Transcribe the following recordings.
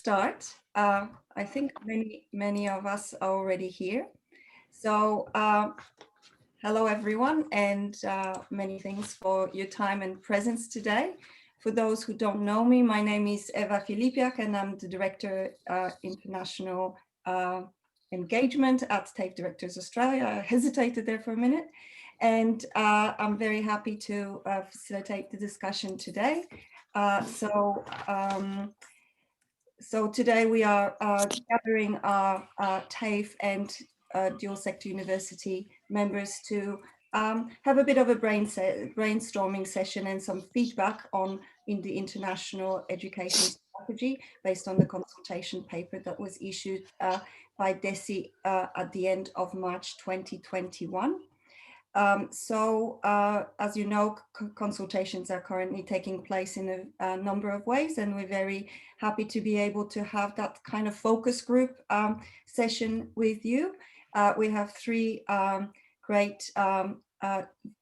start. I think many of us are already here. So hello everyone, and many thanks for your time and presence today. For those who don't know me, my name is Eva Filipiak and I'm the Director International Engagement at TAFE Directors Australia. I hesitated there for a minute, and I'm very happy to facilitate the discussion today. So today we are gathering our TAFE and dual sector university members to have a bit of a brainstorming session and some feedback in the international education strategy based on the consultation paper that was issued by DESI at the end of March 2021. As you know, consultations are currently taking place in a number of ways, and we're very happy to be able to have that kind of focus group session with you. We have three great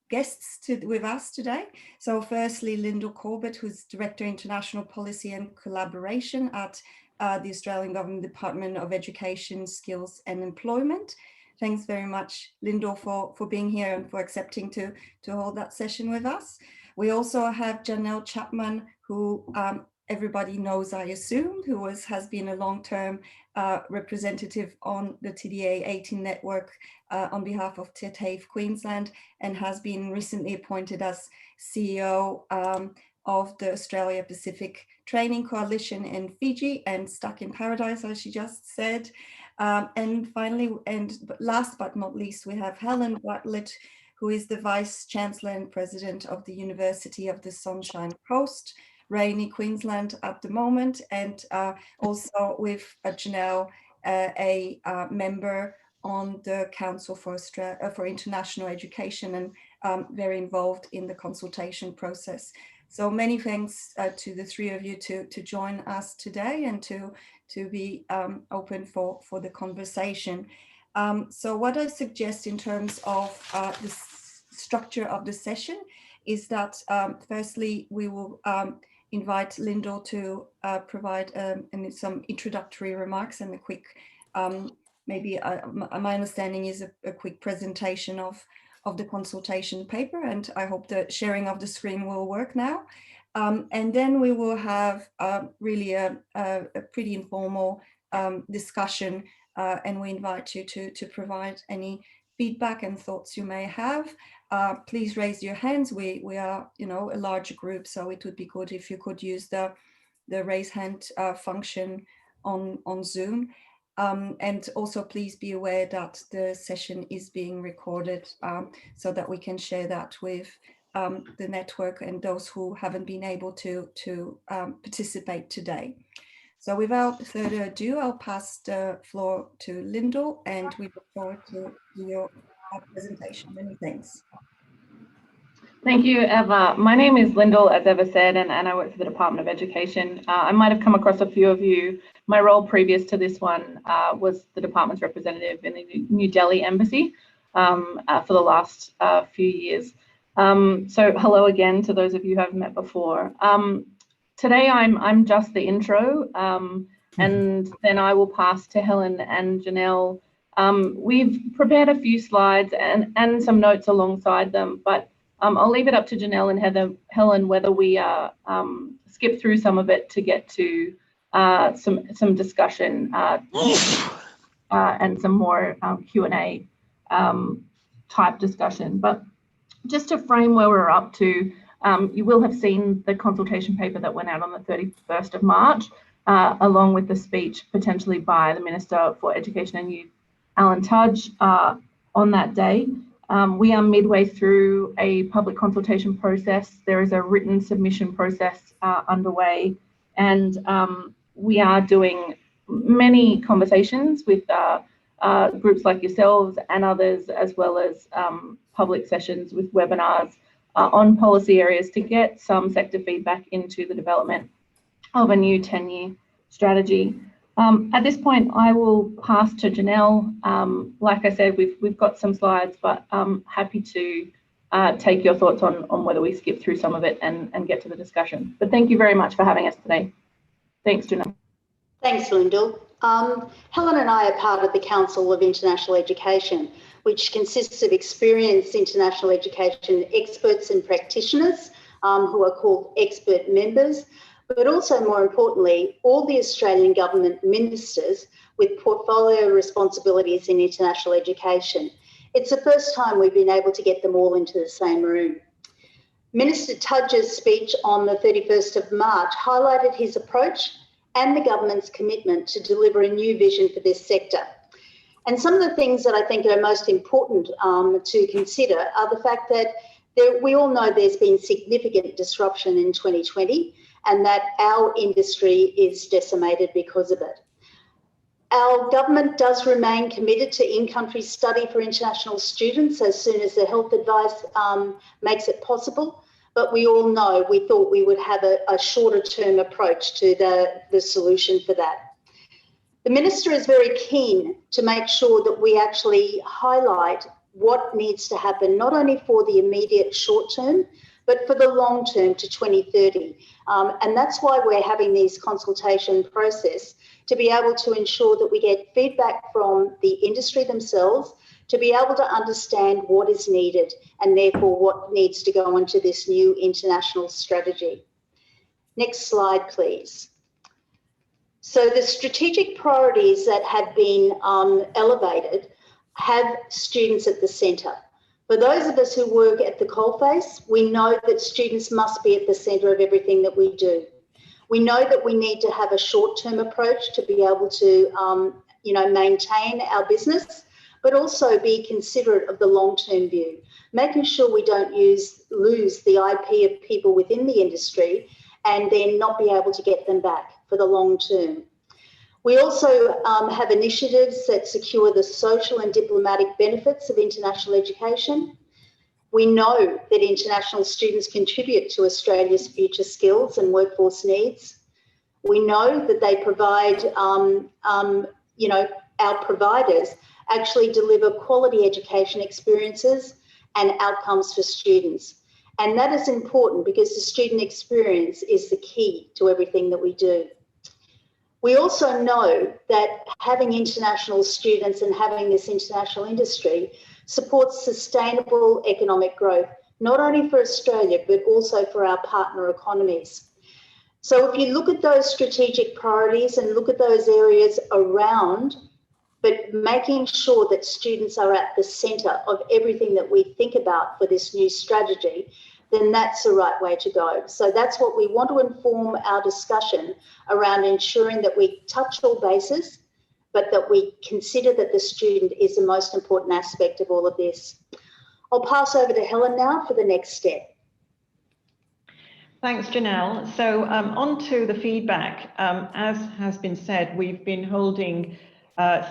guests with us today. So firstly, Lyndall Corbett, who's Director International Policy and Collaboration at the Australian Government Department of Education, Skills and Employment. Thanks very much, Lyndall, for being here and for accepting to hold that session with us. We also have Janelle Chapman, who everybody knows, I assume, who has been a long-term representative on the TDA 18 network on behalf of TAFE Queensland, and has been recently appointed as CEO of the Australia Pacific Training Coalition in Fiji and Stuck in Paradise, as she just said. And finally, and last but not least, we have Helen Bartlett, who is the Vice Chancellor and President of the University of the Sunshine Coast, rainy Queensland at the moment, and also with Janelle, a member on the Council for International Education, and very involved in the consultation process. So many thanks to the three of you to join us today and to be open for the conversation. So what I suggest in terms of the structure of the session is that firstly, we will invite Lyndall to provide some introductory remarks and a quick, maybe my understanding is a quick presentation of the consultation paper, and I hope the sharing of the screen will work now. And then we will have really a pretty informal discussion, and we invite you to provide any feedback and thoughts you may have. Please raise your hands. We are, a large group, so it would be good if you could use the raise hand function on Zoom. And also please be aware that the session is being recorded so that we can share that with the network and those who haven't been able to participate today. So without further ado, I'll pass the floor to Lyndall, and we look forward to your presentation. Many thanks. Thank you, Eva. My name is Lyndall, as Eva said, and I work for the Department of Education. I might have come across a few of you. My role previous to this one was the department's representative in the New Delhi Embassy for the last few years. So hello again to those of you who I've met before. Today I'm just the intro, and then I will pass to Helen and Janelle. We've prepared a few slides and some notes alongside them, but I'll leave it up to Janelle and Helen whether we skip through some of it to get to some discussion and some more Q&A type discussion. But just to frame where we're up to, you will have seen the consultation paper that went out on the 31st of March, along with the speech potentially by the Minister for Education and Youth, Alan Tudge, on that day. We are midway through a public consultation process. There is a written submission process underway, and we are doing many conversations with groups like yourselves and others, as well as public sessions with webinars on policy areas to get some sector feedback into the development of a new 10-year strategy. At this point, I will pass to Janelle. Like I said, we've got some slides, but I'm happy to take your thoughts on whether we skip through some of it and get to the discussion. But thank you very much for having us today. Thanks, Janelle. Thanks, Lyndall. Helen and I are part of the Council of International Education, which consists of experienced international education experts and practitioners who are called expert members, but also, more importantly, all the Australian government ministers with portfolio responsibilities in international education. It's the first time we've been able to get them all into the same room. Minister Tudge's speech on the 31st of March highlighted his approach and the government's commitment to deliver a new vision for this sector. And some of the things that I think are most important to consider are the fact that we all know there's been significant disruption in 2020 and that our industry is decimated because of it. Our government does remain committed to in-country study for international students as soon as the health advice makes it possible. But we all know we thought we would have a shorter term approach to the solution for that. The Minister is very keen to make sure that we actually highlight what needs to happen, not only for the immediate short term, but for the long term to 2030. And that's why we're having these consultation process, to be able to ensure that we get feedback from the industry themselves, to be able to understand what is needed and therefore what needs to go into this new international strategy. Next slide, please. So the strategic priorities that have been elevated have students at the centre. For those of us who work at the coalface, we know that students must be at the centre of everything that we do. We know that we need to have a short-term approach to be able to maintain our business, but also be considerate of the long-term view, making sure we don't lose the IP of people within the industry and then not be able to get them back for the long term. We also have initiatives that secure the social and diplomatic benefits of international education. We know that international students contribute to Australia's future skills and workforce needs. We know that they provide, our providers actually deliver quality education experiences and outcomes for students. And that is important because the student experience is the key to everything that we do. We also know that having international students and having this international industry supports sustainable economic growth, not only for Australia, but also for our partner economies. So if you look at those strategic priorities and look at those areas around, but making sure that students are at the centre of everything that we think about for this new strategy, then that's the right way to go. So that's what we want to inform our discussion around, ensuring that we touch all bases, but that we consider that the student is the most important aspect of all of this. I'll pass over to Helen now for the next step. Thanks, Janelle. So on to the feedback. As has been said, we've been holding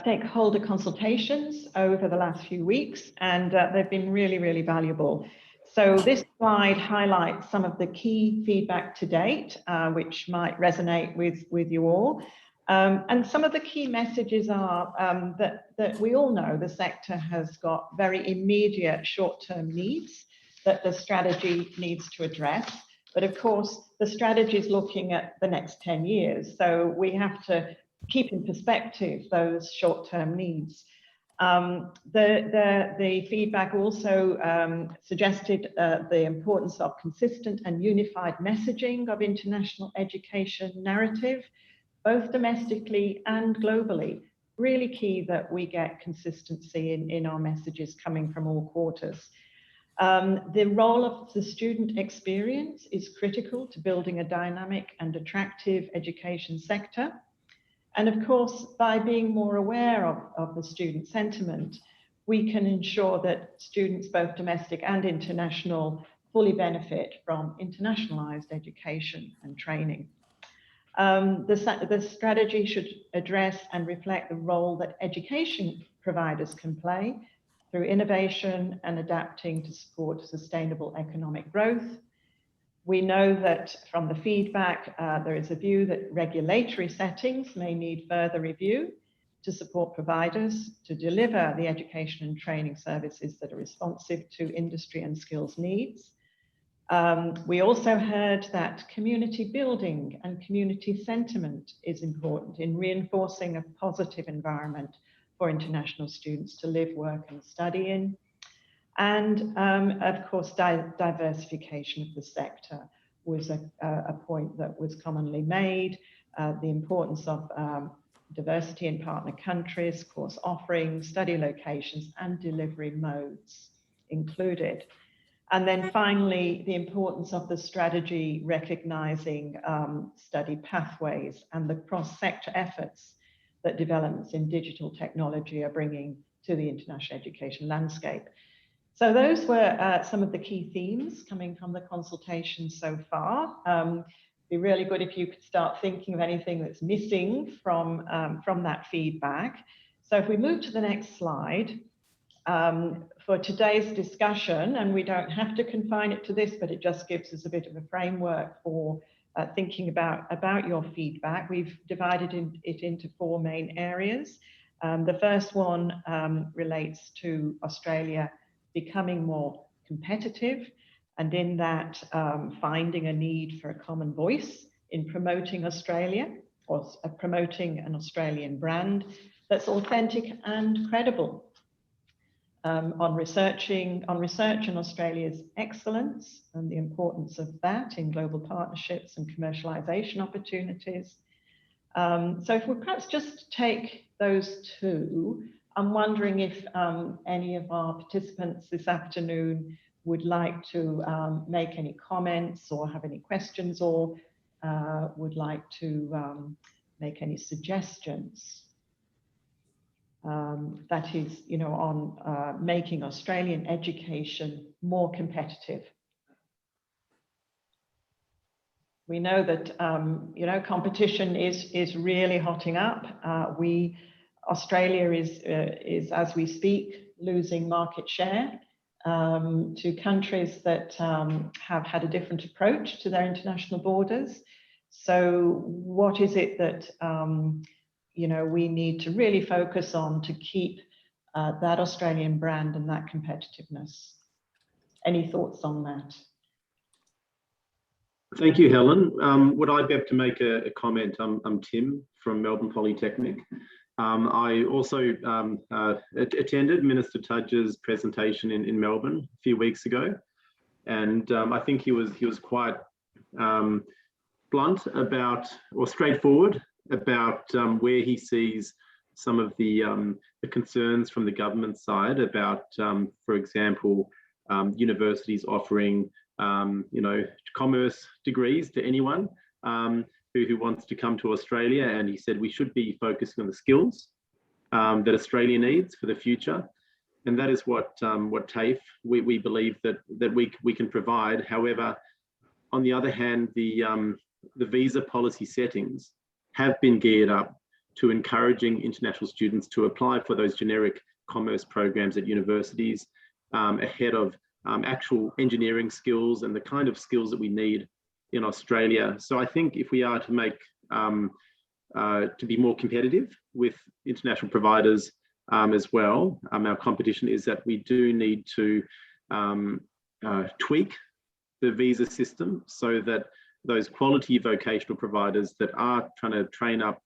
stakeholder consultations over the last few weeks, and they've been really, really valuable. So this slide highlights some of the key feedback to date, which might resonate with you all. And some of the key messages are that we all know the sector has got very immediate short-term needs that the strategy needs to address. But of course, the strategy is looking at the next 10 years. So we have to keep in perspective those short-term needs. The feedback also suggested the importance of consistent and unified messaging of international education narrative, both domestically and globally. Really key that we get consistency in our messages coming from all quarters. The role of the student experience is critical to building a dynamic and attractive education sector. And of course, by being more aware of the student sentiment, we can ensure that students, both domestic and international, fully benefit from internationalized education and training. The strategy should address and reflect the role that education providers can play through innovation and adapting to support sustainable economic growth. We know that from the feedback, there is a view that regulatory settings may need further review to support providers to deliver the education and training services that are responsive to industry and skills needs. We also heard that community building and community sentiment is important in reinforcing a positive environment for international students to live, work and study in. And of course, diversification of the sector was a point that was commonly made. The importance of diversity in partner countries, course offerings, study locations and delivery modes included. And then finally, the importance of the strategy recognizing study pathways and the cross-sector efforts that developments in digital technology are bringing to the international education landscape. So those were some of the key themes coming from the consultation so far. It'd be really good if you could start thinking of anything that's missing from that feedback. So if we move to the next slide, for today's discussion, and we don't have to confine it to this, but it just gives us a bit of a framework for thinking about your feedback. We've divided it into 4 main areas. The first one relates to Australia becoming more competitive, and in that finding a need for a common voice in promoting Australia, or promoting an Australian brand that's authentic and credible. On research and Australia's excellence and the importance of that in global partnerships and commercialization opportunities. So if we perhaps just take those 2, I'm wondering if any of our participants this afternoon would like to make any comments or have any questions, or would like to make any suggestions. That is, you know, on making Australian education more competitive. We know that, you know, competition is really hotting up. Australia is, as we speak, losing market share to countries that have had a different approach to their international borders. So what is it that you know, we need to really focus on to keep that Australian brand and that competitiveness? Any thoughts on that? Thank you, Helen. Would I be able to make a comment? I'm Tim from Melbourne Polytechnic. I also attended Minister Tudge's presentation in Melbourne a few weeks ago, and I think he was quite blunt about, or straightforward about where he sees some of the concerns from the government side about, for example, universities offering, you know, commerce degrees to anyone who wants to come to Australia. And he said we should be focusing on the skills that Australia needs for the future. And that is what TAFE, we believe that we can provide. However, on the other hand, the visa policy settings have been geared up to encouraging international students to apply for those generic commerce programs at universities ahead of actual engineering skills and the kind of skills that we need in Australia. So I think if we are to make to be more competitive with international providers as well, our competition is that we do need to tweak the visa system so that those quality vocational providers that are trying to train up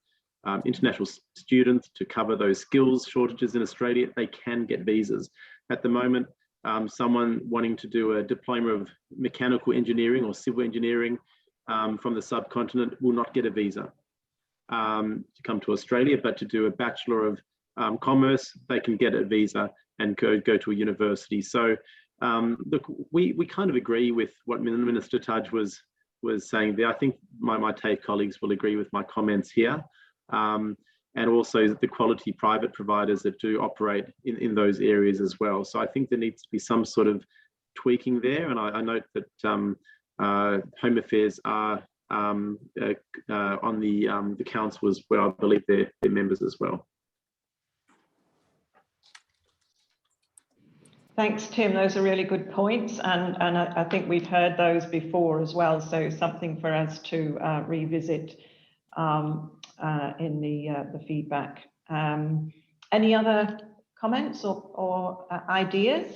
international students to cover those skills shortages in Australia, they can get visas. At the moment, someone wanting to do a diploma of mechanical engineering or civil engineering from the subcontinent will not get a visa to come to Australia, but to do a Bachelor of Commerce, they can get a visa and go to a university. So look, we kind of agree with what Minister Tudge was saying there. I think my TAFE colleagues will agree with my comments here. And also the quality private providers that do operate in those areas as well. So I think there needs to be some sort of tweaking there. And I note that Home Affairs are on the council as well. I believe they're members as well. Thanks, Tim. Those are really good points. And I think we've heard those before as well. So something for us to revisit in the feedback. Any other comments or ideas?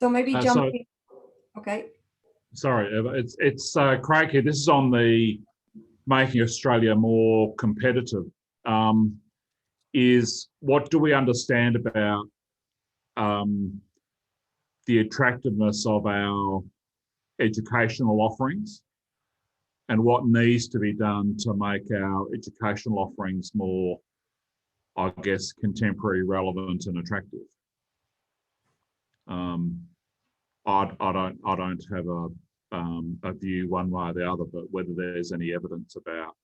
So maybe jumping. Okay. Sorry, Eva. It's Craig here. This is on the making Australia more competitive. Is what do we understand about the attractiveness of our educational offerings, and what needs to be done to make our educational offerings more, I guess, contemporary, relevant, and attractive? I don't have a view one way or the other, but whether there's any evidence about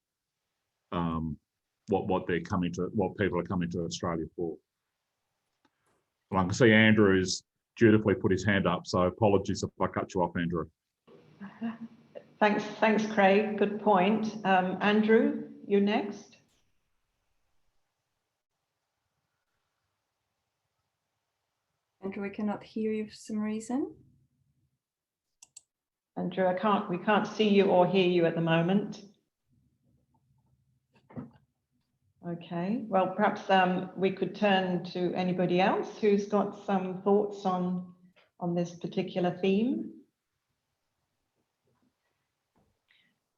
what people are coming to Australia for. Well, I can see Andrew's dutifully put his hand up, so apologies if I cut you off, Andrew. Thanks, Craig. Good point. Andrew, you're next. Andrew, we cannot hear you for some reason. Andrew, we can't see you or hear you at the moment. Okay, well, perhaps we could turn to anybody else who's got some thoughts on this particular theme.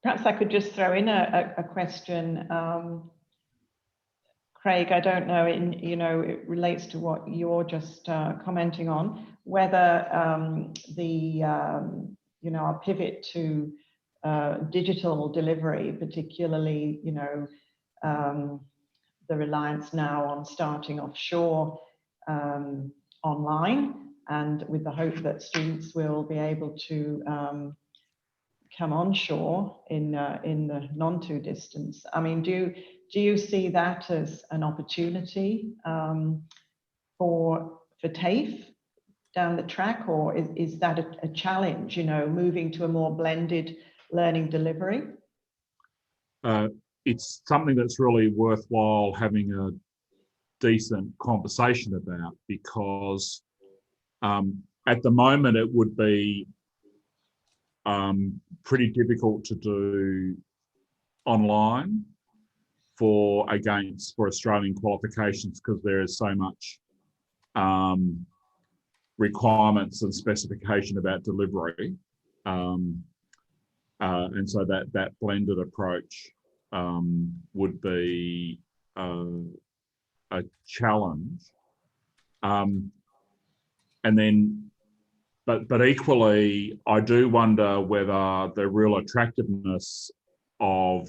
Perhaps I could just throw in a question. Craig, I don't know, it relates to what you're just commenting on, whether our pivot to digital delivery, particularly, the reliance now on starting offshore online, and with the hope that students will be able to come onshore in the non-too distance. I mean, do you see that as an opportunity for TAFE down the track, or is that a challenge, moving to a more blended learning delivery? It's something that's really worthwhile having a decent conversation about, because at the moment it would be pretty difficult to do online for Australian qualifications, because there is so much requirements and specification about delivery, and so that blended approach would be a challenge, and then but equally I do wonder whether the real attractiveness of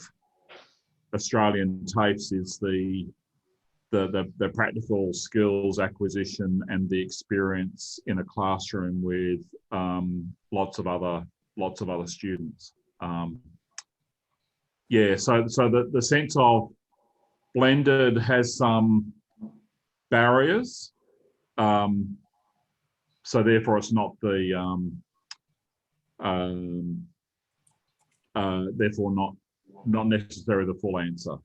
Australian TAFEs is the practical skills acquisition and the experience in a classroom with lots of other students. So the sense of blended has some barriers, so therefore it's not therefore not necessarily the full answer.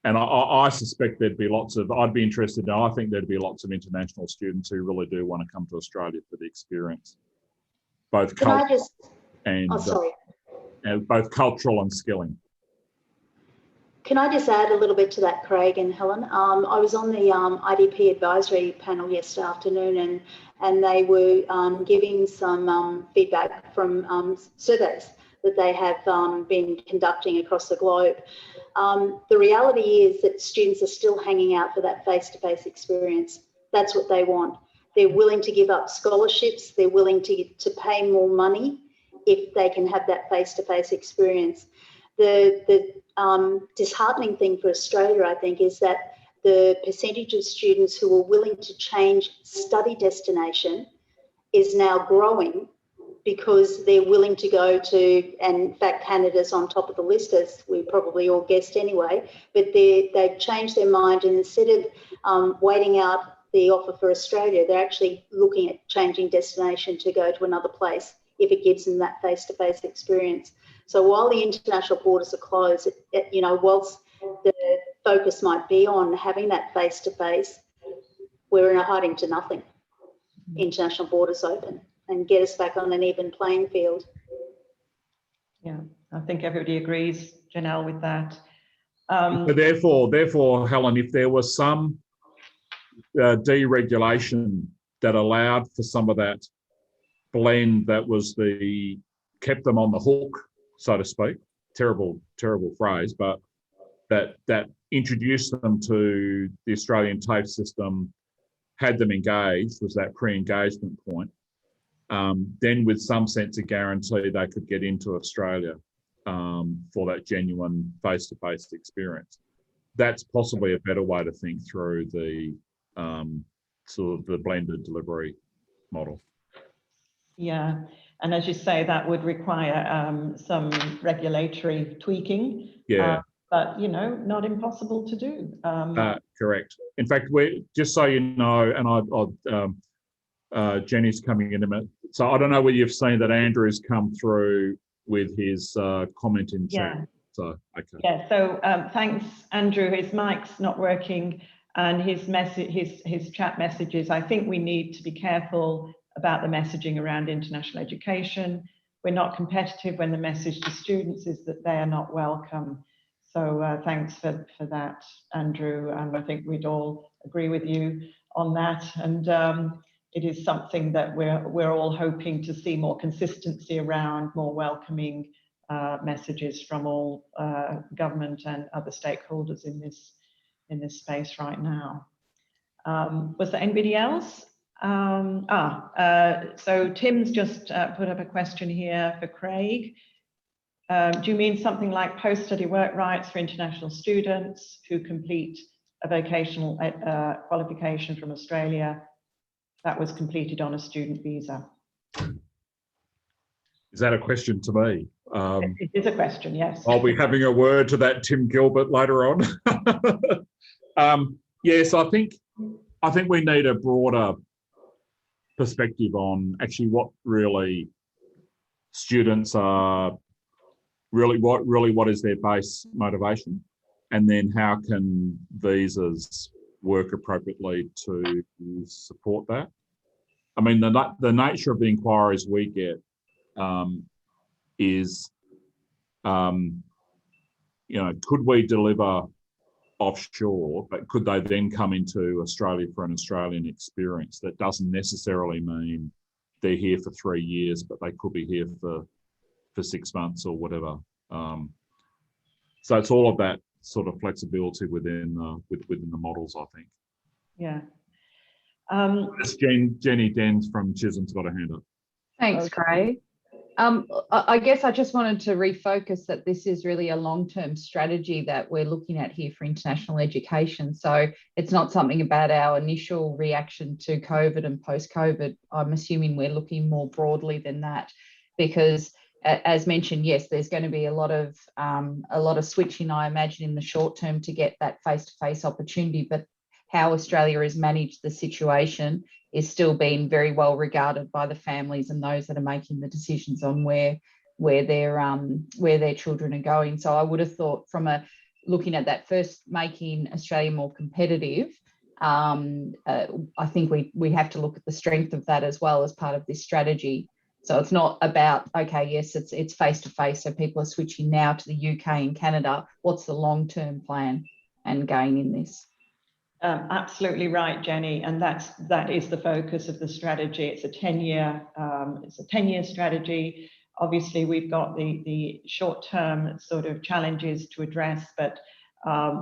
And I suspect there'd be I'd be interested, I think there'd be lots of international students who really do want to come to Australia for the experience, both cultural and both cultural and skilling. Can I just add a little bit to that, Craig and Helen? I was on the IDP advisory panel yesterday afternoon, and they were giving some feedback from surveys that they have been conducting across the globe. The reality is that students are still hanging out for that face-to-face experience. That's what they want. They're willing to give up scholarships. They're willing to pay more money if they can have that face-to-face experience. The disheartening thing for Australia, I think, is that the percentage of students who are willing to change study destination is now growing, because they're willing to go to, and in fact, Canada's on top of the list, as we probably all guessed anyway, but they've changed their mind, and instead of waiting out the offer for Australia, they're actually looking at changing destination to go to another place if it gives them that face-to-face experience. So while the international borders are closed, whilst the focus might be on having that face-to-face, we're hiding to nothing. International borders open and get us back on an even playing field. Yeah, I think everybody agrees, Janelle, with that. But therefore, Helen, if there was some deregulation that allowed for some of that blend that was kept them on the hook, so to speak. Terrible phrase, but that introduced them to the Australian TAFE system, had them engaged, was that pre-engagement point. Then with some sense of guarantee, they could get into Australia for that genuine face-to-face experience. That's possibly a better way to think through the sort of the blended delivery model. Yeah, and as you say, that would require some regulatory tweaking. Yeah. But, you know, not impossible to do. Correct. In fact, we just so you know, and Jenny's coming in a minute. So I don't know whether you've seen that Andrew's come through with his comment in chat. Yeah. So, okay. Yeah, so thanks, Andrew. His mic's not working and his chat messages. I think we need to be careful about the messaging around international education. We're not competitive when the message to students is that they are not welcome. So thanks for that, Andrew. And I think we'd all agree with you on that. And it is something that we're all hoping to see more consistency around, more welcoming messages from all government and other stakeholders in this space right now. Was there anybody else? So Tim's just put up a question here for Craig. Do you mean something like post-study work rights for international students who complete a vocational qualification from Australia that was completed on a student visa? Is that a question to me? It is a question, yes. I'll be having a word to that Tim Gilbert later on. Yes, I think we need a broader perspective on actually what really students are, what is their base motivation, and then how can visas work appropriately to support that. I mean, the nature of the inquiries we get is, you know, could we deliver offshore, but could they then come into Australia for an Australian experience? That doesn't necessarily mean they're here for 3 years, but they could be here for 6 months or whatever. So it's all of that sort of flexibility within the models, I think. Yeah. Jenny Dens from Chisholm's got a hand up. Thanks, Craig. I guess I just wanted to refocus that this is really a long-term strategy that we're looking at here for international education. So it's not something about our initial reaction to COVID and post-COVID. I'm assuming we're looking more broadly than that, because as mentioned, yes, there's going to be a lot of switching, I imagine, in the short term to get that face-to-face opportunity. But how Australia has managed the situation is still being very well regarded by the families and those that are making the decisions on where their children are going. So I would have thought, from looking at that, first making Australia more competitive, I think we have to look at the strength of that as well as part of this strategy. So it's not about, okay, yes, it's face-to-face, so people are switching now to the UK and Canada. What's the long-term plan and gain in this? Absolutely right, Jenny, and that is the focus of the strategy. It's a 10-year strategy. Obviously, we've got the short-term sort of challenges to address, but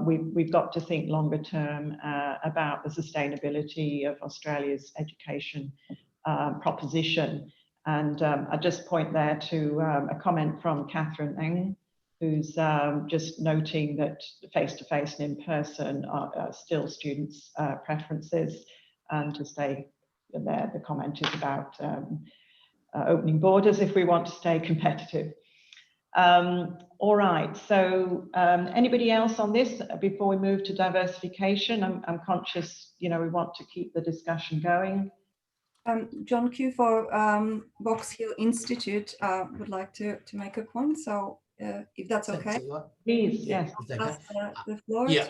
we've got to think longer term about the sustainability of Australia's education proposition. And I just point there to a comment from Catherine Eng, who's just noting that face-to-face and in-person are still students' preferences. And to say there, the comment is about opening borders if we want to stay competitive. All right, so anybody else on this before we move to diversification? I'm conscious, you know, we want to keep the discussion going. John Q for Box Hill Institute would like to make a point. So if that's okay. Please, yes. Okay. The floor. Yeah,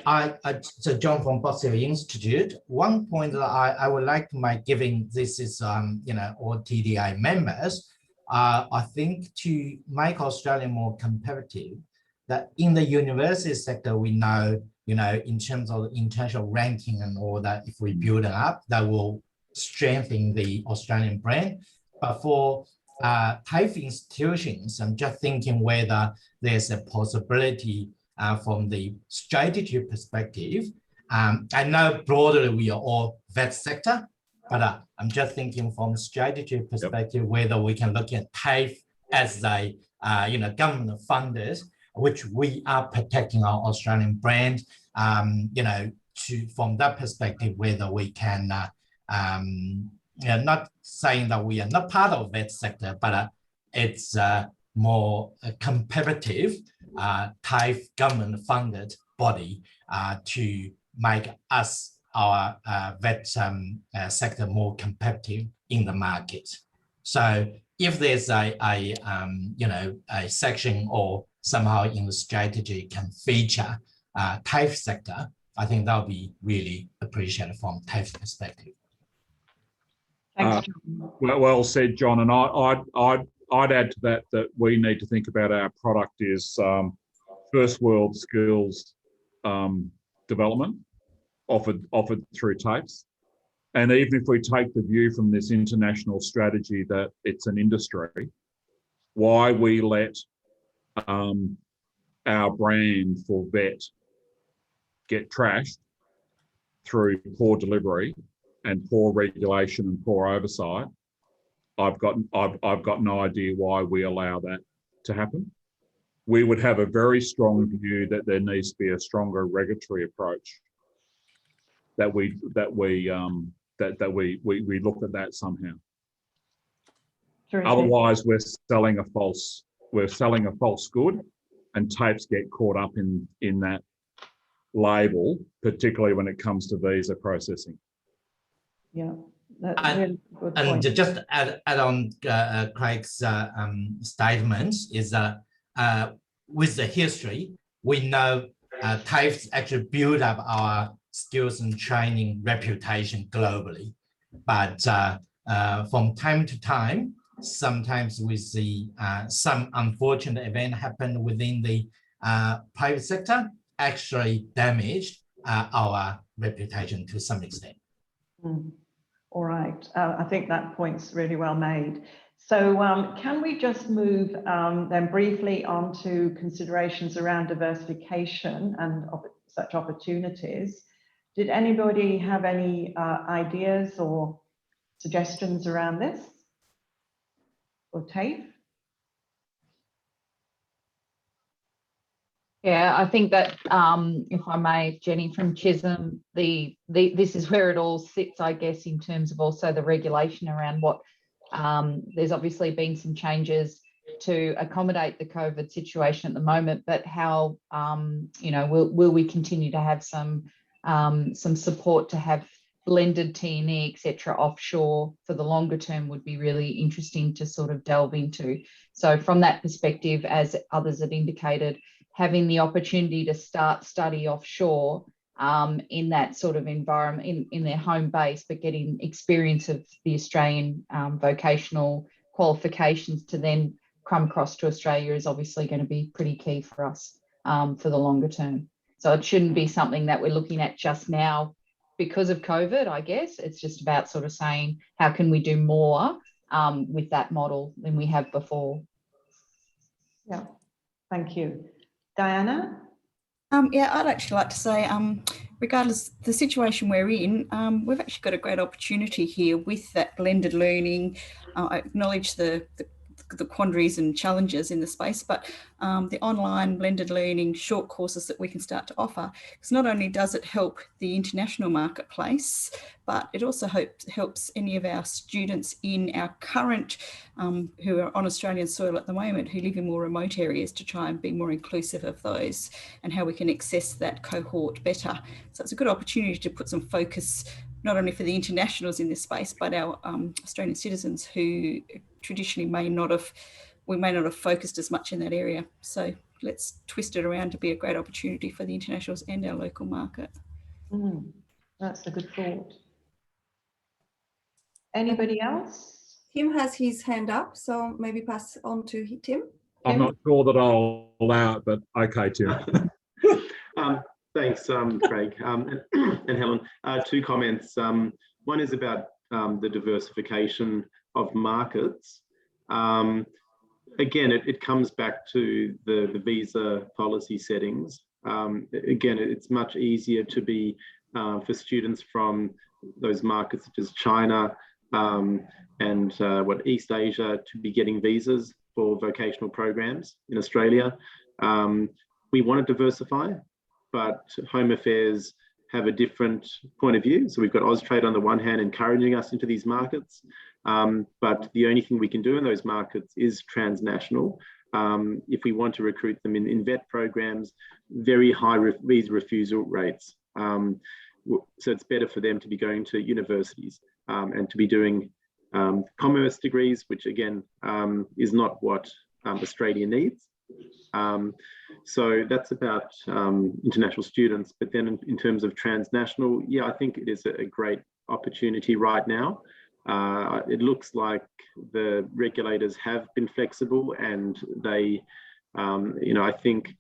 so John from Box Hill Institute. One point that I would like to make, given this is, you know, all TDA members, I think to make Australia more competitive, that in the university sector, we know, you know, in terms of international ranking and all that, if we build it up, that will strengthen the Australian brand. But for TAFE institutions, I'm just thinking whether there's a possibility from the strategy perspective. I know broadly we are all vet sector, but I'm just thinking from strategy perspective whether we can look at TAFE as a government funders, which we are protecting our Australian brand. From that perspective, whether we can not saying that we are not part of that sector, but it's more competitive type government-funded body to make us, our vet sector, more competitive in the market. So if there's a section or somehow in the strategy can feature TAFE sector, I think that would be really appreciated from TAFE perspective. Thanks, John. Well said, John. And I'd add to that we need to think about our product is first world skills development offered through TAFEs. And even if we take the view from this international strategy that it's an industry, why we let our brand for vet get trashed through poor delivery and poor regulation and poor oversight, I've got no idea why we allow that to happen. We would have a very strong view that there needs to be a stronger regulatory approach. That we look at that somehow. Terrific. Otherwise, we're selling a false good, and TAFEs get caught up in that label, particularly when it comes to visa processing. Yeah, that's a really good point. And just add on Craig's statement is that with the history, we know TAFEs actually build up our skills and training reputation globally. But from time to time, sometimes we see some unfortunate event happen within the private sector, actually damaged our reputation to some extent. All right, I think that point's really well made. So can we just move then briefly on to considerations around diversification and such opportunities? Did anybody have any ideas or suggestions around this for TAFE? Yeah, I think that, if I may, Jenny from Chisholm, this is where it all sits, I guess, in terms of also the regulation around what, there's obviously been some changes to accommodate the COVID situation at the moment, but how, will we continue to have some support to have blended TDA, et cetera, offshore for the longer term would be really interesting to sort of delve into. So from that perspective, as others have indicated, having the opportunity to start study offshore in that sort of environment, in their home base, but getting experience of the Australian vocational qualifications to then come across to Australia is obviously going to be pretty key for us for the longer term. So it shouldn't be something that we're looking at just now because of COVID, I guess. It's just about sort of saying, how can we do more with that model than we have before? Yeah, thank you. Diana? Yeah, I'd actually like to say, regardless the situation we're in, we've actually got a great opportunity here with that blended learning. I acknowledge the quandaries and challenges in the space, but the online blended learning short courses that we can start to offer, because not only does it help the international marketplace, but it also helps any of our students in our current who are on Australian soil at the moment, who live in more remote areas, to try and be more inclusive of those and how we can access that cohort better. So it's a good opportunity to put some focus not only for the internationals in this space, but our Australian citizens who traditionally may not have focused as much in that area. So let's twist it around to be a great opportunity for the internationals and our local market. That's a good thought. Anybody else? Tim has his hand up, so maybe pass on to Tim. I'm not sure that I'll allow it, but okay, Tim. Thanks, Craig and Helen. Two comments. One is about the diversification markets, again, it comes back to the visa policy settings. Again, it's much easier to be, for students from those markets such as China and East Asia, to be getting visas for vocational programs in Australia. We want to diversify, but Home Affairs have a different point of view. So we've got Austrade on the one hand encouraging us into these markets, but the only thing we can do in those markets is transnational. If we want to recruit them in vet programs, very high visa refusal rates. So it's better for them to be going to universities and to be doing commerce degrees, which again is not what Australia needs. So that's about international students. But then in terms of transnational, yeah, I think it is a great opportunity right now. It looks like the regulators have been flexible, and they, I think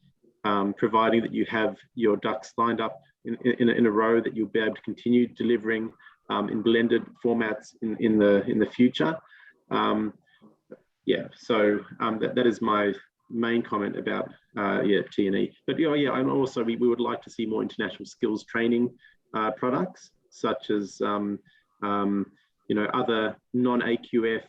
providing that you have your ducks lined up in a row, that you'll be able to continue delivering in blended formats in the future. Yeah, so that is my main comment about T&E. But and also we would like to see more international skills training products, such as other non-AQF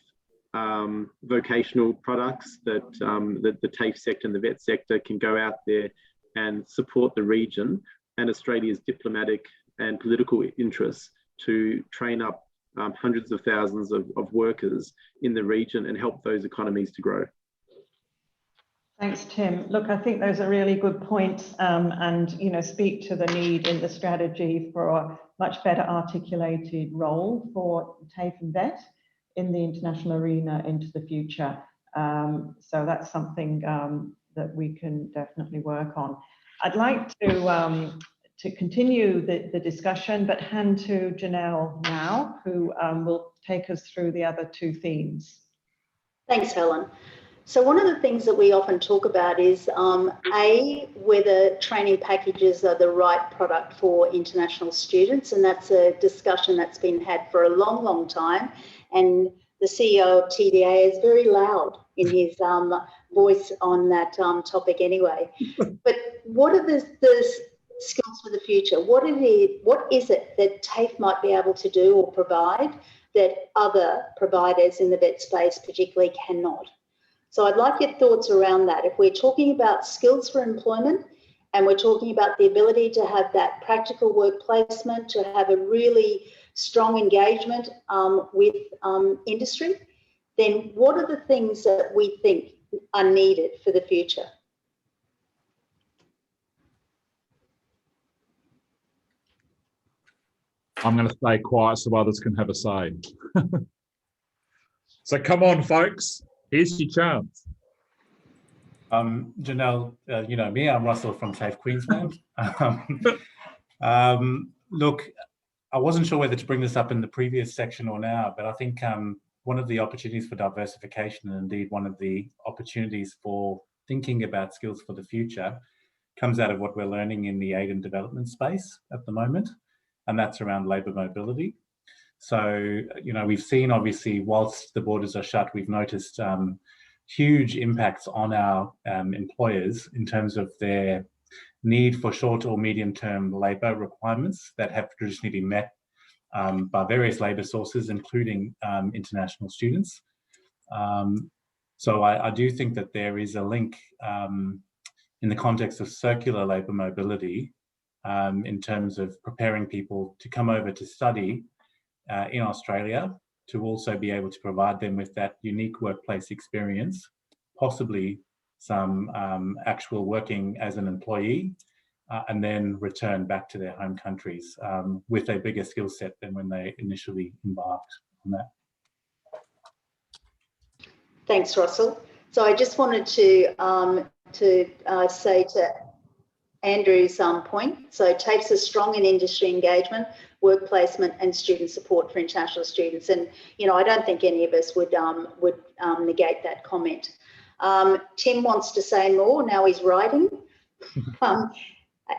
vocational products that the TAFE sector and the vet sector can go out there and support the region and Australia's diplomatic and political interests to train up hundreds of thousands of workers in the region and help those economies to grow. Thanks, Tim. Look, I think those are really good points, and speak to the need in the strategy for a much better articulated role for TAFE and VET in the international arena into the future. So that's something that we can definitely work on. I'd like to continue the discussion, but hand to Janelle now, who will take us through the other two themes. Thanks, Helen. So one of the things that we often talk about is whether training packages are the right product for international students, and that's a discussion that's been had for a long, long time. And the CEO of TDA is very loud in his voice on that topic anyway. But what are the skills for the future? What is it that TAFE might be able to do or provide that other providers in the vet space particularly cannot? So I'd like your thoughts around that. If we're talking about skills for employment and we're talking about the ability to have that practical work placement, to have a really strong engagement with industry, then what are the things that we think are needed for the future? I'm going to stay quiet so others can have a say. So come on, folks. Here's your chance. Janelle, you know me, I'm Russell from TAFE Queensland. Look, I wasn't sure whether to bring this up in the previous section or now, but I think one of the opportunities for diversification, and indeed one of the opportunities for thinking about skills for the future, comes out of what we're learning in the aid and development space at the moment, and that's around labour mobility. So, we've seen, obviously, whilst the borders are shut, we've noticed huge impacts on our employers in terms of their need for short or medium-term labour requirements that have traditionally been met by various labour sources, including international students. So I do think that there is a link in the context of circular labour mobility in terms of preparing people to come over to study in Australia, to also be able to provide them with that unique workplace experience, possibly some actual working as an employee, and then return back to their home countries with a bigger skill set than when they initially embarked on that. Thanks, Russell. So I just wanted to say to Andrew's point, so TAFE's a strong in industry engagement, work placement and student support for international students. And, I don't think any of us would negate that comment. Tim wants to say more, now he's writing.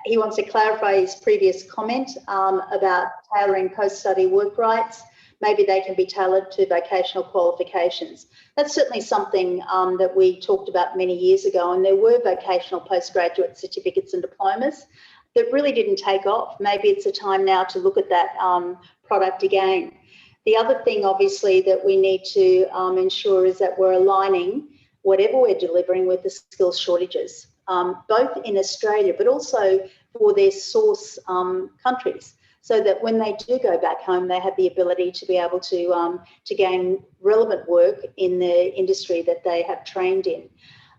He wants to clarify his previous comment about tailoring post-study work rights, maybe they can be tailored to vocational qualifications. That's certainly something that we talked about many years ago, and there were vocational postgraduate certificates and diplomas that really didn't take off. Maybe it's a time now to look at that product again. The other thing, obviously, that we need to ensure is that we're aligning whatever we're delivering with the skills shortages, both in Australia, but also for their source countries, so that when they do go back home, they have the ability to be able to gain relevant work in the industry that they have trained in.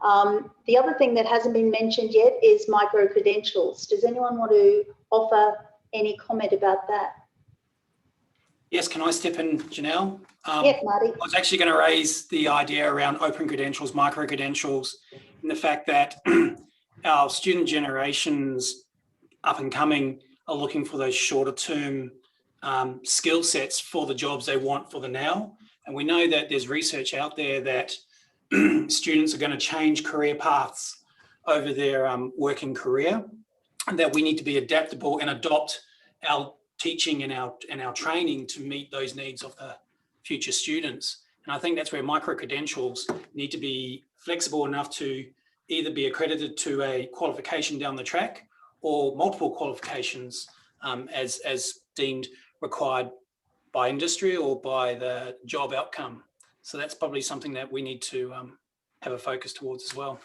The other thing that hasn't been mentioned yet is micro-credentials. Does anyone want to offer any comment about that? Yes, can I step in, Janelle? Yeah, Marty. I was actually going to raise the idea around open credentials, micro-credentials, and the fact that our student generations up and coming are looking for those shorter term skill sets for the jobs they want for the now. And we know that there's research out there that students are going to change career paths over their working career, and that we need to be adaptable and adopt our teaching and our training to meet those needs of the future students. And I think that's where micro-credentials need to be flexible enough to either be accredited to a qualification down the track or multiple qualifications as deemed required by industry or by the job outcome. So that's probably something that we need to have a focus towards as well.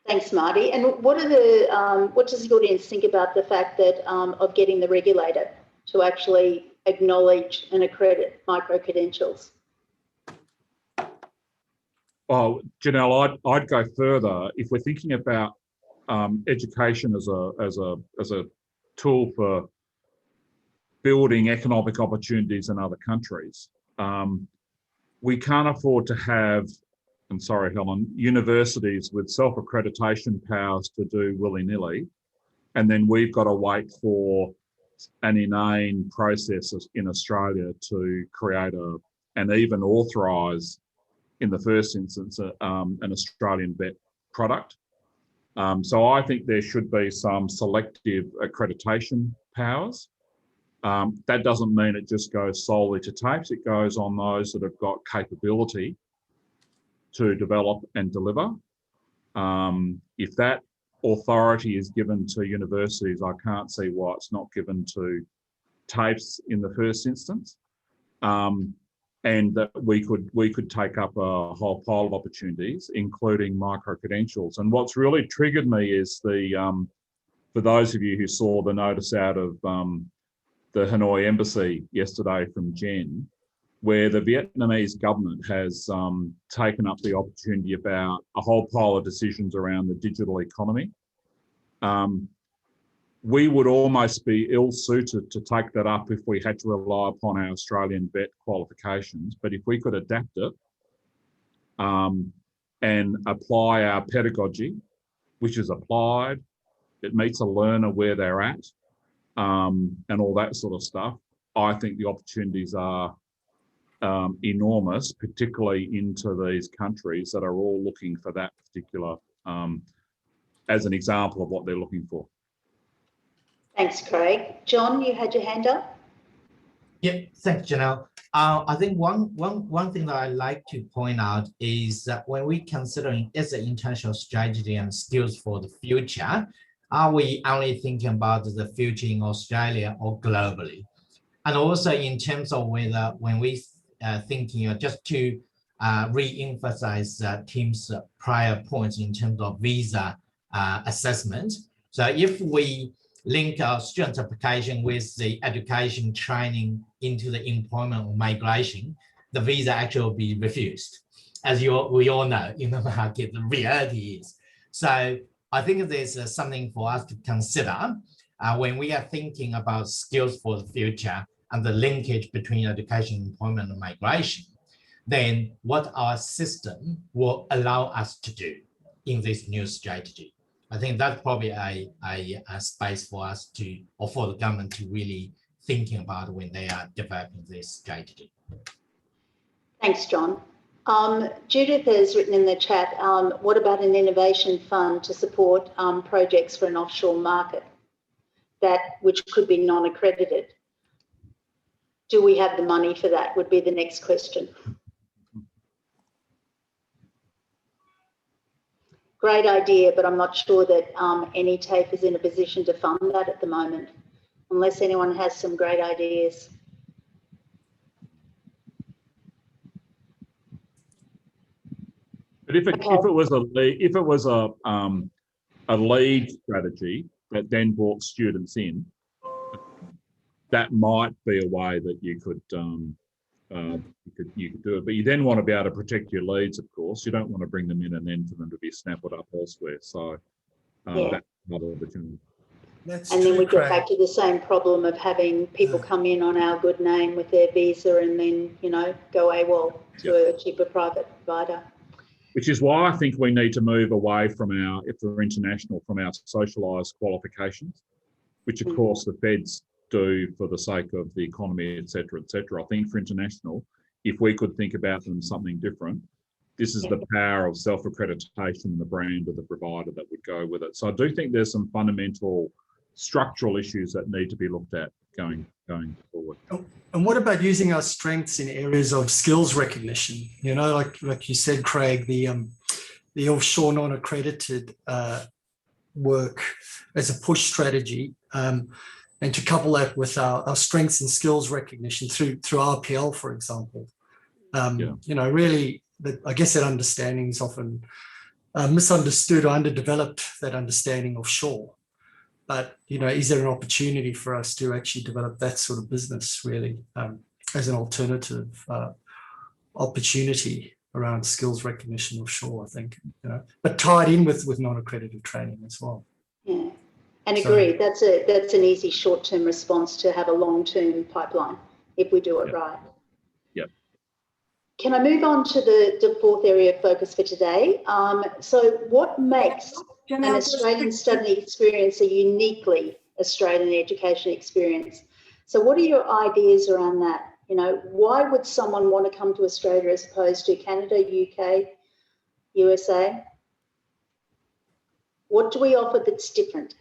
Thanks, Marty. And what does the audience think about the fact that of getting the regulator to actually acknowledge and accredit micro-credentials? Oh, Janelle, I'd go further. If we're thinking about education as a tool for building economic opportunities in other countries, we can't afford to have, I'm sorry, Helen, universities with self-accreditation powers to do willy-nilly, and then we've got to wait for an inane process in Australia to create and even authorise, in the first instance, an Australian vet product. So I think there should be some selective accreditation powers. That doesn't mean it just goes solely to TAFEs. It goes on those that have got capability to develop and deliver. If that authority is given to universities, I can't see why it's not given to TAFEs in the first instance. And that we could take up a whole pile of opportunities, including micro-credentials. And what's really triggered me is for those of you who saw the notice out of the Hanoi Embassy yesterday from Jen, where the Vietnamese government has taken up the opportunity about a whole pile of decisions around the digital economy. We would almost be ill-suited to take that up if we had to rely upon our Australian vet qualifications. But if we could adapt it and apply our pedagogy, which is applied, it meets a learner where they're at, and all that sort of stuff, I think the opportunities are enormous, particularly into these countries that are all looking for that particular, as an example of what they're looking for. Thanks, Craig. John, you had your hand up? Yeah, thanks, Janelle. I think one thing that I like to point out is that when we considering as an international strategy and skills for the future, are we only thinking about the future in Australia or globally? And also in terms of whether when we thinking, just to re-emphasize Tim's prior points in terms of visa assessment. So if we link our student application with the education training into the employment or migration, the visa actually will be refused. As we all know in the market, the reality is. So I think there's something for us to consider when we are thinking about skills for the future and the linkage between education, employment, and migration, then what our system will allow us to do in this new strategy. I think that's probably a space for us to, or for the government to really thinking about when they are developing this strategy. Thanks, John. Judith has written in the chat, what about an innovation fund to support projects for an offshore market which could be non-accredited? do we have the money for that would be the next question. Great idea, but I'm not sure that any TAFE is in a position to fund that at the moment, unless anyone has some great ideas. But if it was a lead strategy that then brought students in, that might be a way that you could do it. But you then want to be able to protect your leads, of course. You don't want to bring them in and then for them to be snapped up elsewhere. So that's another opportunity. And then we get back to the same problem of having people come in on our good name with their visa and then, you know, go AWOL to a cheaper private provider. Which is why I think we need to move away from if we're international, from our socialised qualifications, which of course the feds do for the sake of the economy, et cetera, et cetera. I think for international, if we could think about them something different, this is the power of self-accreditation and the brand of the provider that would go with it. So I do think there's some fundamental structural issues that need to be looked at going forward. And what about using our strengths in areas of skills recognition? You know, like you said, Craig, the offshore non-accredited work as a push strategy, and to couple that with our strengths and skills recognition through RPL, for example. You know, really, I guess that understanding is often misunderstood or underdeveloped, that understanding offshore. But, you know, is there an opportunity for us to actually develop that sort of business really as an alternative opportunity around skills recognition offshore, I think, you know, but tied in with non-accredited training as well. Yeah, and agreed. That's an easy short-term response to have a long-term pipeline if we do it right. Yep. Can I move on to the fourth area of focus for today? So what makes an Australian study experience a uniquely Australian education experience? So what are your ideas around that? You know, why would someone want to come to Australia as opposed to Canada, UK, USA? What do we offer that's different?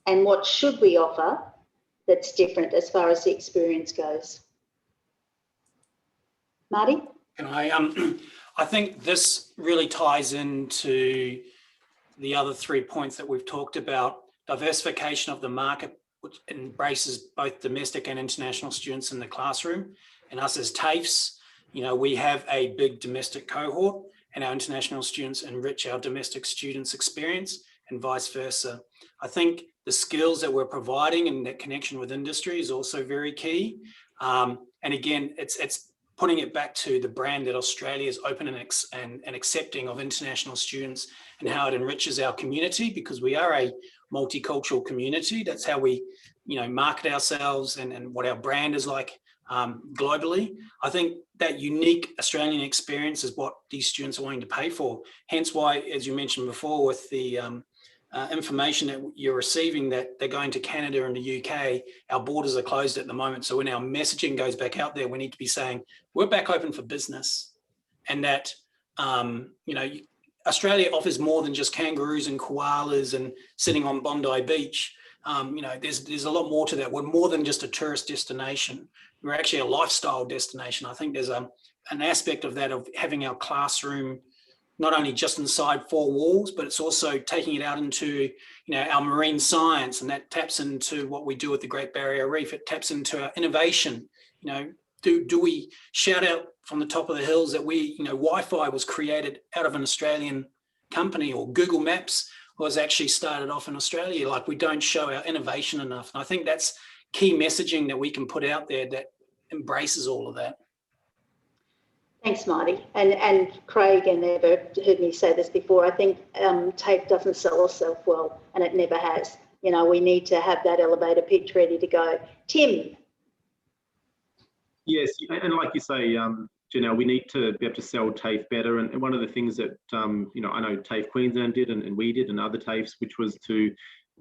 And what should we offer that's different as far as the experience goes? Marty? Can I think this really ties into the other 3 points that we've talked about. Diversification of the market, which embraces both domestic and international students in the classroom. And us as TAFEs, you know, we have a big domestic cohort and our international students enrich our domestic students' experience and vice versa. I think the skills that we're providing and that connection with industry is also very key. And again, it's putting it back to the brand that Australia is open and accepting of international students and how it enriches our community, because we are a multicultural community. That's how we, you know, market ourselves and what our brand is like globally. I think that unique Australian experience is what these students are wanting to pay for. Hence why, as you mentioned before, with the information that you're receiving that they're going to Canada and the UK, our borders are closed at the moment. So when our messaging goes back out there, we need to be saying, we're back open for business. And that, you know, Australia offers more than just kangaroos and koalas and sitting on Bondi Beach. You know, there's a lot more to that. We're more than just a tourist destination. We're actually a lifestyle destination. I think there's an aspect of that, of having our classroom not only just inside 4 walls, but it's also taking it out into, you know, our marine science, and that taps into what we do with the Great Barrier Reef. It taps into our innovation. You know, do we shout out from the top of the hills that you know, Wi-Fi was created out of an Australian company, or Google Maps was actually started off in Australia? Like, we don't show our innovation enough. And I think that's key messaging that we can put out there that embraces all of that. Thanks, Marty. And Craig and Eva heard me say this before. I think TAFE doesn't sell itself well, and it never has. You know, we need to have that elevator pitch ready to go. Tim? Yes, and like you say, Janelle, we need to be able to sell TAFE better. And one of the things that, you know, I know TAFE Queensland did and we did and other TAFEs, which was to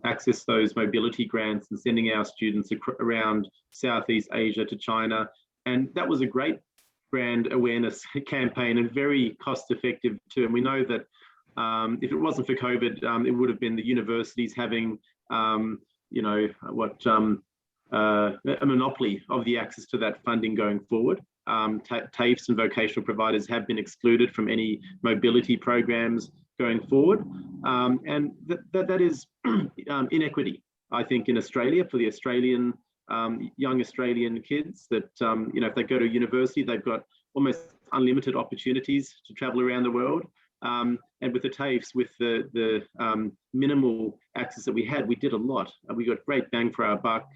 access those mobility grants and sending our students around Southeast Asia to China. And that was a great brand awareness campaign and very cost effective too. And we know that if it wasn't for COVID, it would have been the universities having, you know, a monopoly of the access to that funding going forward. TAFEs and vocational providers have been excluded from any mobility programs going forward. And that is inequity, I think, in Australia for the Australian young Australian kids that, if they go to university, they've got almost unlimited opportunities to travel around the world. And with the TAFEs, with the minimal access that we had, we did a lot. We got great bang for our buck.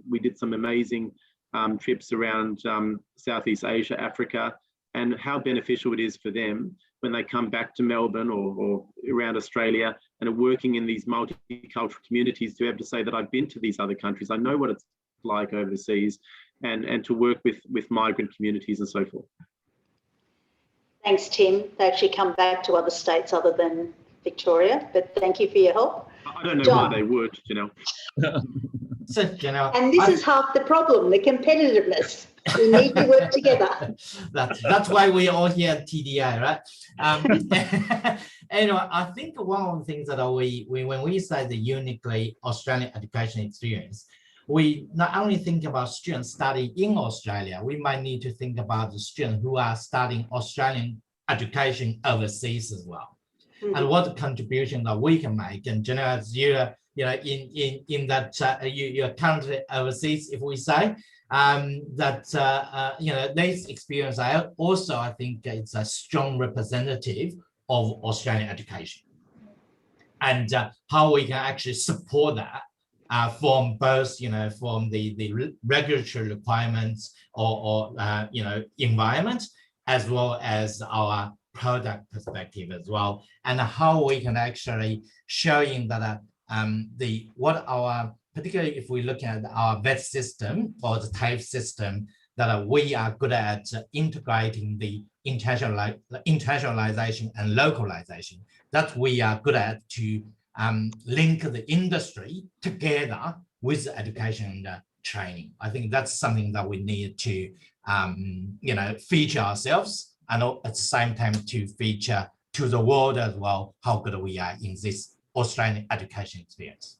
We did some amazing trips around Southeast Asia, Africa, and how beneficial it is for them when they come back to Melbourne or around Australia and are working in these multicultural communities to be able to say that I've been to these other countries, I know what it's like overseas, and to work with migrant communities and so forth. Thanks, Tim. They actually come back to other states other than Victoria, but thank you for your help. I don't know John. why they would, Janelle. So, Janelle, And this is half the problem, the competitiveness. We need to work together. That's why we're all here at TDA, right? Anyway, I think one of the things that we when we say the uniquely Australian education experience, we not only think about students studying in Australia, we might need to think about the students who are studying Australian education overseas as well. Mm-hmm. And what contribution that we can make. And Janelle, as you're in that you're currently overseas, if we say, this experience also, I think it's a strong representative of Australian education, and how we can actually support that from both, from the regulatory requirements or environment, as well as our product perspective as well, and how we can actually showing that particularly if we look at our VET system or the TAFE system, that we are good at integrating the internationalization and localization, that we are good at to link the industry together with education and training. I think that's something that we need to feature ourselves, and at the same time to feature to the world as well how good we are in this Australian education experience.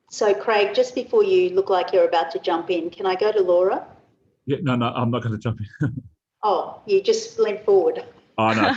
So Craig, just before you look like you're about to jump in, can I go to Laura? Yeah, no, I'm not going to jump in. Oh, you just leant forward. Oh, no.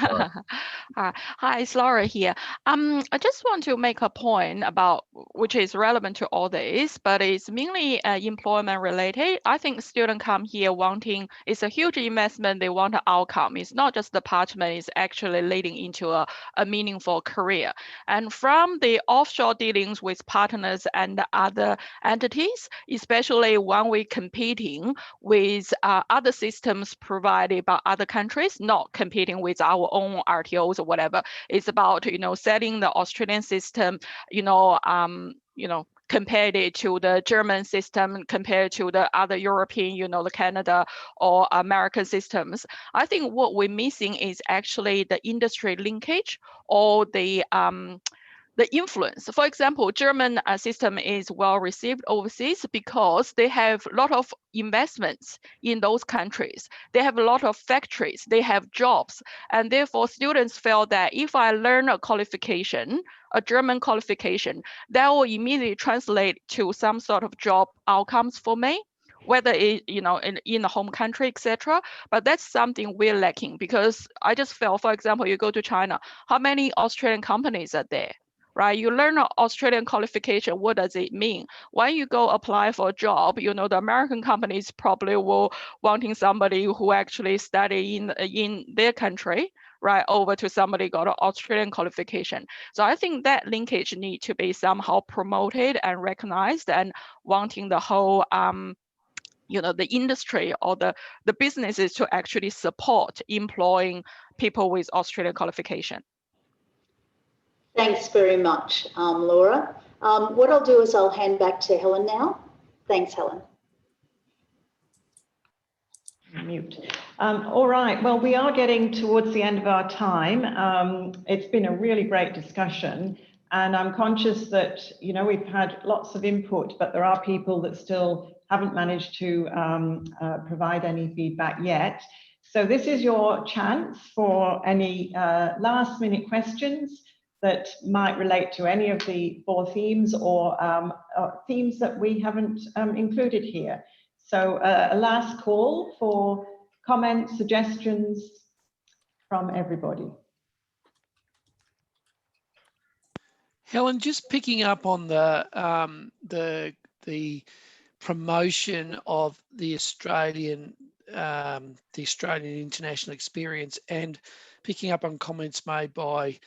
Hi, it's Laura here. I just want to make a point about, which is relevant to all this, but it's mainly employment related. I think students come here wanting, it's a huge investment, they want an outcome. It's not just the parchment, it's actually leading into a meaningful career. And from the offshore dealings with partners and other entities, especially when we're competing with other systems provided by other countries, not competing with our own RTOs or whatever. It's about, setting the Australian system, compared it to the German system, compared to the other European, the Canada or American systems. I think what we're missing is actually the industry linkage or the influence. For example, German system is well received overseas because they have a lot of investments in those countries. They have a lot of factories, they have jobs, and therefore students feel that if I learn a qualification, a German qualification, that will immediately translate to some sort of job outcomes for me, whether it, in the home country, etc. But that's something we're lacking, because I just feel, for example, you go to China, how many Australian companies are there? Right? You learn an Australian qualification, what does it mean? When you go apply for a job, the American companies probably will wanting somebody who actually study in their country, right, over to somebody got an Australian qualification. So I think that linkage need to be somehow promoted and recognized, and wanting the whole the industry or the businesses to actually support employing people with Australian qualification. Thanks very much, Laura. What I'll do is I'll hand back to Helen now. Thanks, Helen. Mute. All right, well, we are getting towards the end of our time. It's been a really great discussion, and I'm conscious that, we've had lots of input, but there are people that still haven't managed to provide any feedback yet. So this is your chance for any last minute questions. that might relate to any of the 4 themes or themes that we haven't included here. So a last call for comments, suggestions from everybody. Helen, just picking up on the promotion of the Australian international experience, and picking up on comments made by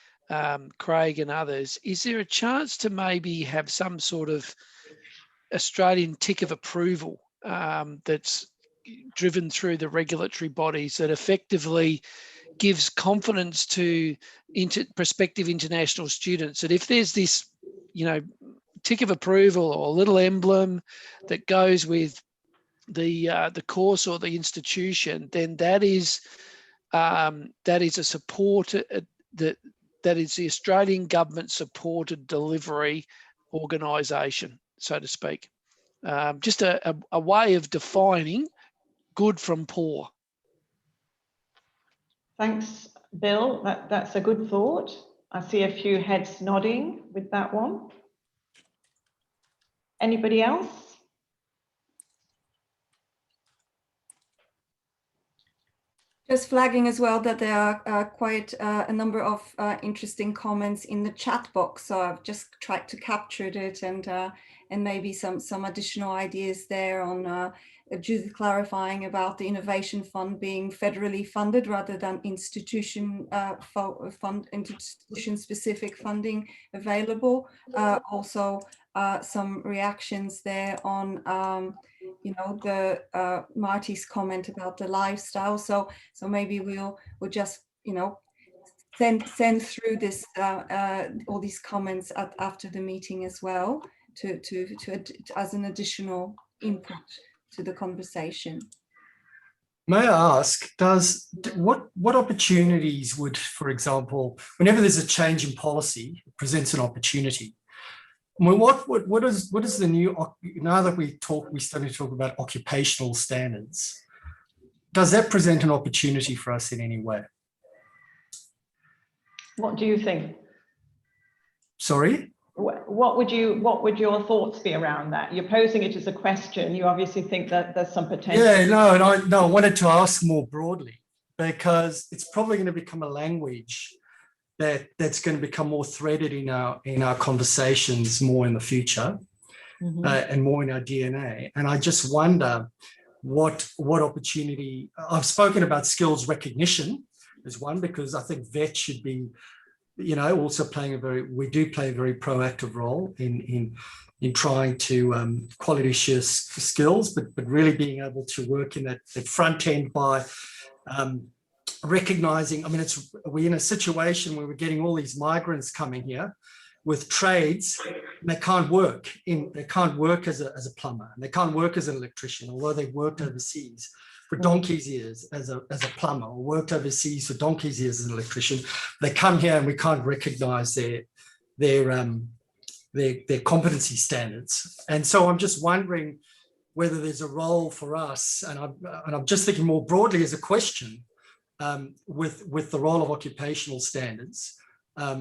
Craig and others, is there a chance to maybe have some sort of Australian tick of approval that's driven through the regulatory bodies that effectively gives confidence to prospective international students that if there's this, tick of approval or a little emblem that goes with the course or the institution, then that is a support that is the Australian government supported delivery organisation, so to speak. Just a way of defining good from poor. Thanks, Bill. That's a good thought. I see a few heads nodding with that one. Anybody else? Just flagging as well that there are quite a number of interesting comments in the chat box. So I've just tried to capture it and maybe some additional ideas there on Judith clarifying about the Innovation Fund being federally funded rather than institution specific funding available. Also some reactions there on the Marty's comment about the lifestyle. So maybe we'll just send through this all these comments after the meeting as well to as an additional input to the conversation. May I ask, what opportunities would, for example, whenever there's a change in policy, it presents an opportunity? I mean, what is the new, now that we're starting to talk about occupational standards, does that present an opportunity for us in any way? What do you think? Sorry? What would your thoughts be around that? You're posing it as a question. You obviously think that there's some potential. Yeah, no, I wanted to ask more broadly, because it's probably going to become a language that's going to become more threaded in our conversations more in the future, and more in our DNA. And I just wonder what opportunity. I've spoken about skills recognition as one, because I think VET should be, also play a very proactive role in trying to quality assure skills, but really being able to work in that front end by recognizing. I mean, we're in a situation where we're getting all these migrants coming here with trades, and they can't work as a plumber, and they can't work as an electrician, although they've worked overseas for donkey's years as a plumber, or worked overseas for donkey's years as an electrician. They come here and we can't recognize their competency standards. And so I'm just wondering whether there's a role for us, and I'm just thinking more broadly as a question, with the role of occupational standards,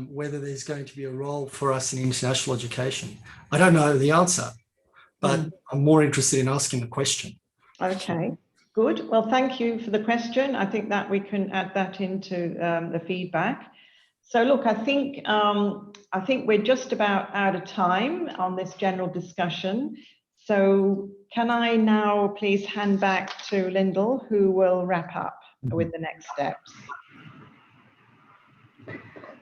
whether there's going to be a role for us in international education. I don't know the answer, but I'm more interested in asking the question. Okay, good. Well, thank you for the question. I think that we can add that into the feedback. So look, I think we're just about out of time on this general discussion. So can I now please hand back to Lyndall, who will wrap up with the next steps.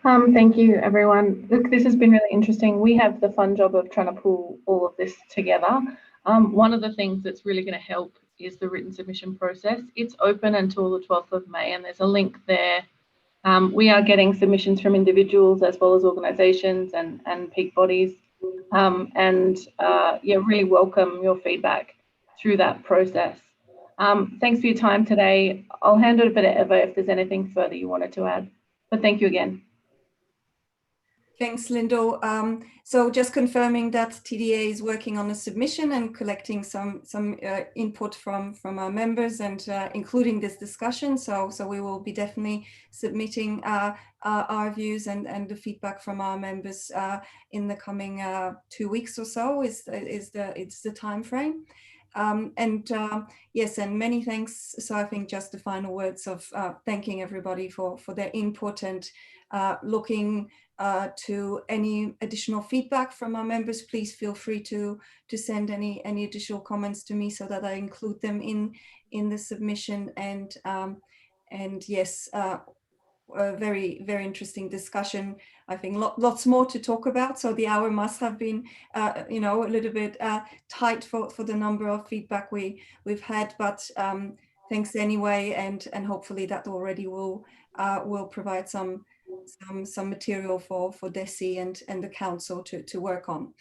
Thank you, everyone. Look, this has been really interesting. We have the fun job of trying to pull all of this together. One of the things that's really going to help is the written submission process. It's open until the 12th of May, and there's a link there. We are getting submissions from individuals as well as organisations and peak bodies, really welcome your feedback through that process. Thanks for your time today. I'll hand it over to Eva if there's anything further you wanted to add, but thank you again. Thanks, Lindo. So just confirming that TDA is working on a submission and collecting some input from our members, and including this discussion. So we will be definitely submitting our views and the feedback from our members in the coming 2 weeks or so. It's the time frame. Yes, and many thanks. So I think just the final words of thanking everybody for their input, and looking to any additional feedback from our members. Please feel free to send any additional comments to me so that I include them in the submission. And yes, a very, very interesting discussion. I think lots more to talk about. So the hour must have been, a little bit tight for the number of feedback we've had. But thanks anyway, and hopefully that already will provide some material for DESI and the council to work on.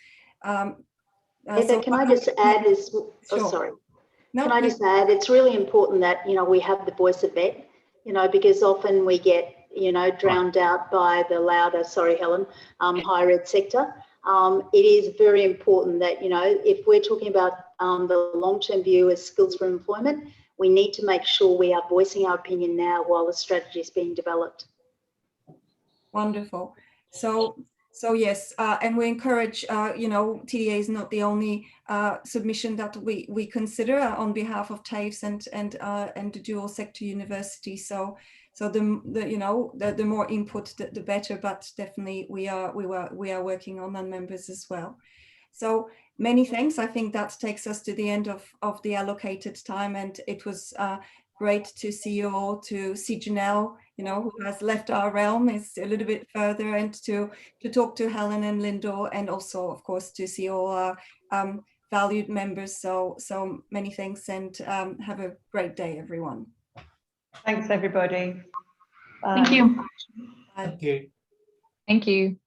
Heather, can I just add this? Sure. Oh, sorry. No, can I just add? It's really important that we have the voice of VET. Because often we get, drowned out by the louder, sorry, Helen, higher ed sector. It is very important that, if we're talking about the long-term view as skills for employment, we need to make sure we are voicing our opinion now while the strategy is being developed. Wonderful. So yes, and we encourage, TDA is not the only submission that we consider on behalf of TAFEs and the dual sector university. So the more input, the better. But definitely we are working on non-members as well. So many thanks. I think that takes us to the end of the allocated time, and it was great to see you all, to see Janelle, who has left our realm, is a little bit further, and to talk to Helen and Lindo, and also, of course, to see all our valued members. So many thanks, and have a great day, everyone. Thanks, everybody. Bye. Thank you. Bye. Thank you. Thank you.